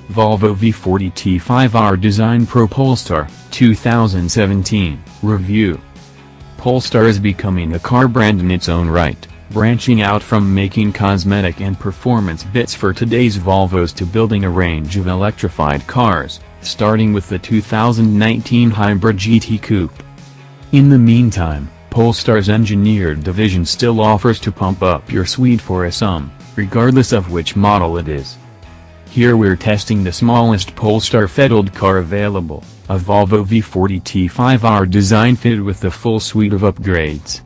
Volvo V40 T5R Design Pro Polestar, 2017, Review. Polestar is becoming a car brand in its own right, branching out from making cosmetic and performance bits for today's Volvos to building a range of electrified cars, starting with the 2019 hybrid GT coupe. In the meantime, Polestar's engineered division still offers to pump up your suite for a sum, regardless of which model it is. Here we're testing the smallest Polestar fettled car available, a Volvo V40 T5R design fitted with the full suite of upgrades.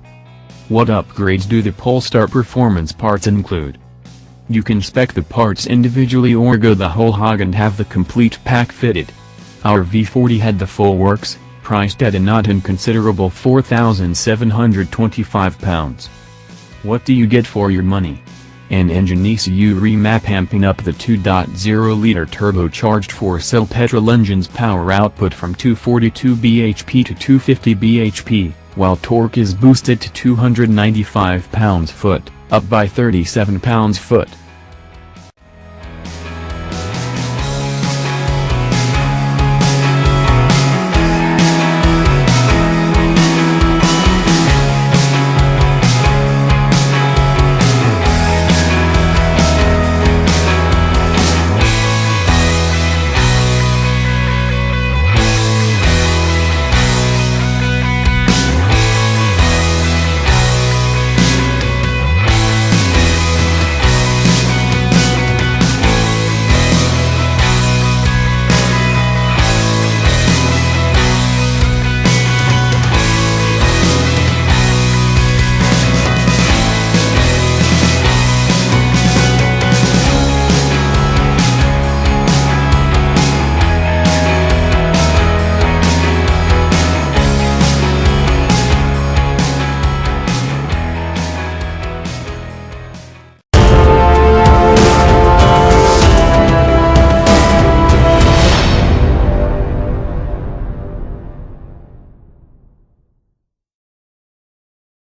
What upgrades do the Polestar performance parts include? You can spec the parts individually or go the whole hog and have the complete pack fitted. Our V40 had the full works, priced at a not inconsiderable £4,725. What do you get for your money? An engine ECU remap amping up the 2.0-liter turbocharged 4-cell petrol engine's power output from 242 bhp to 250 bhp, while torque is boosted to 295 pounds-foot, up by 37 pounds-foot.